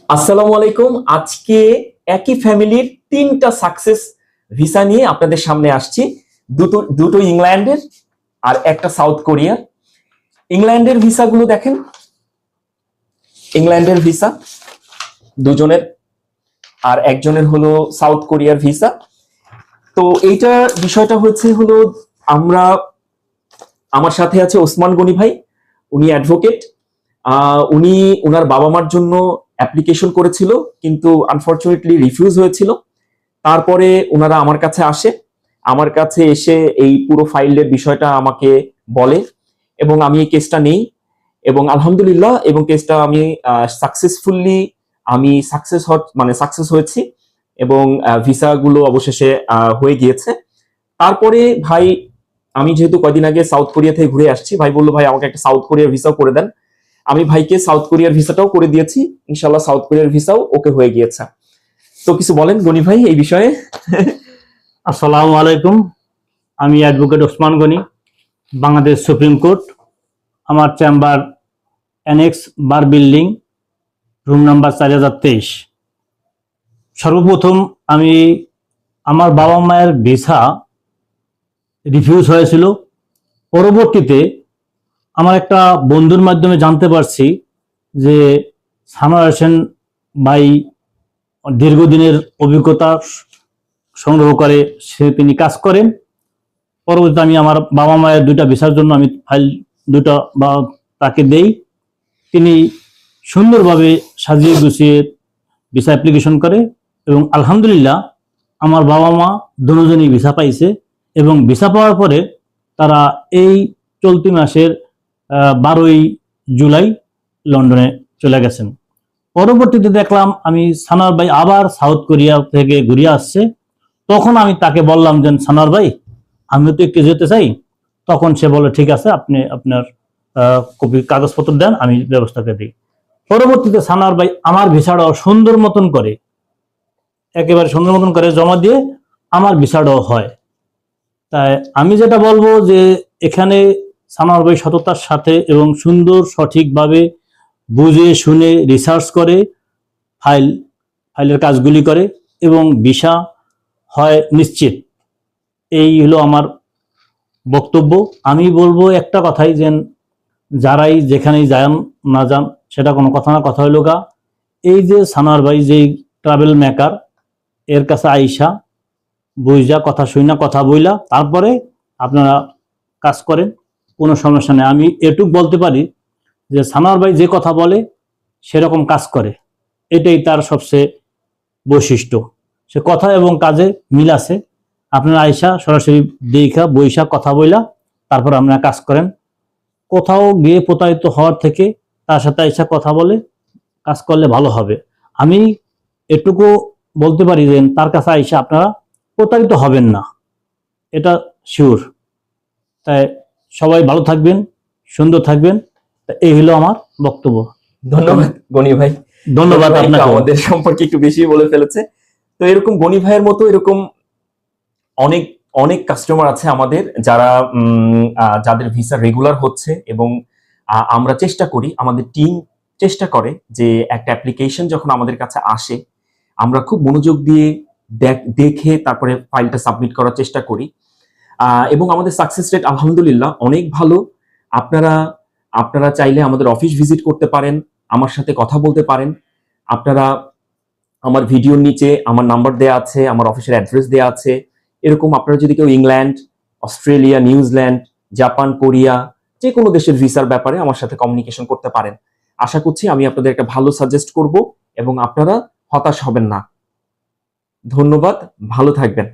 আসসালামু আলাইকুম। আজকে একই ফ্যামিলির তিনটা সাকসেস ভিসা নিয়ে আপনাদের সামনে আসছি। দুটো দুটো ইংল্যান্ডের আর একটা সাউথ কোরিয়ার। ইংল্যান্ডের ভিসাগুলো দেখেন, ইংল্যান্ডের ভিসা দুজনের, আর একজনের হলো সাউথ কোরিয়ার ভিসা। তো এইটা বিষয়টা হলো আমরা, আমার সাথে আছে ওসমান গনি ভাই, উনি অ্যাডভোকেট। উনি ওনার বাবা মার জন্য অ্যাপ্লিকেশন করেছিল, কিন্তু আনফরচুনেটলি রিফিউজ হয়েছিল। তারপরে ওনারা আমার কাছে আসে, আমার কাছে এসে এই পুরো ফাইলের বিষয়টা আমাকে বলে এবং আমি এই কেসটা নেই এবং আলহামদুলিল্লাহ এবং কেসটা আমি সাকসেসফুলি আমি সাকসেস হয়েছি এবং ভিসাগুলো অবশেষে হয়ে গিয়েছে। তারপরে ভাই, আমি যেহেতু কয়দিন আগে সাউথ কোরিয়া থেকে ঘুরে আসছি, ভাই বললো ভাই আমাকে একটা সাউথ কোরিয়ার ভিসাও করে দেন। আমি ভাইকে সাউথ কোরিয়ার ভিসাটাও করে দিয়েছি, ইনশাল্লাহ সাউথ কোরিয়ার ভিসাও ওকে হয়ে গিয়েছে। তো কিছু বলেন গনি ভাই এই বিষয়ে। আসসালামু আলাইকুম। আমি advocate Osman Gani, Bangladesh supreme court. আমার চেম্বার অ্যানেক্স বার বিল্ডিং, রুম নাম্বার 4023। সর্বপ্রথম আমি আমার বাবা মায়ের ভিসা রিফিউজ হয়েছিল। পরবর্তীতে আমার একটা বন্ধুর মাধ্যমে জানতে পারছি যে সানোয়ার হোসেন ভাই দীর্ঘদিনের অভিজ্ঞতা সংগ্রহ করে তিনি কাজ করেন। পরবর্তীতে আমি আমার বাবা মায়ের দুইটা ভিসার জন্য আমি ফাইল দুটো তাকে দেই। তিনি সুন্দরভাবে সাজিয়ে গুছিয়ে ভিসা অ্যাপ্লিকেশন করে এবং আলহামদুলিল্লাহ আমার বাবা মা দুজনই ভিসা পাইছে এবং ভিসা পাওয়ার পরে তারা এই চলতি মাসের 12ই জুলাই লন্ডনে চলে গেছেন। পরবর্তীতে দেখলাম আমি সানোয়ার ভাই আবার সাউথ কোরিয়া থেকে ঘুরে আসছে। তখন আমি তাকে বললাম যে সানোয়ার ভাই আমিও তো একটু যেতে চাই। তখন সে বলে ঠিক আছে, আপনি আপনার কপি কাগজপত্র দেন, আমি ব্যবস্থা করে দিই। পরবর্তীতে সানোয়ার ভাই আমার ভিসাটাও সুন্দর মতন করে, একেবারে সুন্দর মতন করে জমা দিয়ে আমার ভিসাটাও হয়। তাই আমি যেটা বলবো যে এখানে সানোয়ার ভাই সততার সাথে এবং সুন্দর সঠিকভাবে বুঝে শুনে রিসার্চ করে ফাইলের কাজগুলি করে এবং ভিসা হয় নিশ্চিত। এই হলো আমার বক্তব্য। আমি বলবো একটা কথাই, যে যারাই যেখানেই যান না যান সেটা কোনো কথা না, কথা হইল গা এই যে সানোয়ার ভাই যে ট্রাভেল মেকার, এর কাছে আইসা বুঝা কথা শুই না কথা বইলা তারপরে আপনারা কাজ করেন, কোনো সমস্যা নেই। আমি এটুক বলতে পারি যে সানোয়ার ভাই যে কথা বলে সেরকম কাজ করে, এটাই তার সবচেয়ে বৈশিষ্ট্য। সে কথা এবং কাজে মিল আছে। আপনারা আইসা সরাসরি দেখা বইসা কথা বইলা তারপর আপনারা কাজ করেন। কোথাও গিয়ে প্রতারিত হওয়ার থেকে তার সাথে আইসা কথা বলে কাজ করলে ভালো হবে। আমি এটুকু বলতে পারি যে তার কাছে আইসা আপনারা প্রতারিত হবেন না, এটা শিওর। তাই সবাই ভালো থাকবেন, সুন্দর থাকবেন। এই হলো আমার বক্তব্য। ধন্যবাদ গনি ভাই। ধন্যবাদ আপনাকে। আমাদের সম্পর্কে একটু বেশি বলে ফেলেছে। তো এরকম গনি ভাইয়ের মতো এরকম অনেক অনেক কাস্টমার আছে আমাদের, যারা যাদের ভিসা রেগুলার হচ্ছে এবং আমরা চেষ্টা করি, আমাদের টিম চেষ্টা করে যে একটা অ্যাপ্লিকেশন যখন আমাদের কাছে আসে আমরা খুব মনোযোগ দিয়ে দেখে তারপরে ফাইলটা সাবমিট করার চেষ্টা করি এবং আমাদের সাকসেস রেট আলহামদুলিল্লাহ অনেক ভালো। আপনারা আপনারা চাইলে আমাদের অফিস ভিজিট করতে পারেন, আমার সাথে কথা বলতে পারেন। আপনারা আমার ভিডিওর নিচে আমার নাম্বার দেয়া আছে, আমার অফিসের অ্যাড্রেস দেয়া আছে। এরকম আপনারা যদি কেউ England, Australia, New Zealand, Japan, Korea যে কোনো দেশের ভিসার ব্যাপারে আমার সাথে কমিউনিকেশন করতে পারেন। আশা করছি আমি আপনাদের একটা ভালো সাজেস্ট করব এবং আপনারা হতাশ হবেন না। ধন্যবাদ, ভালো থাকবেন।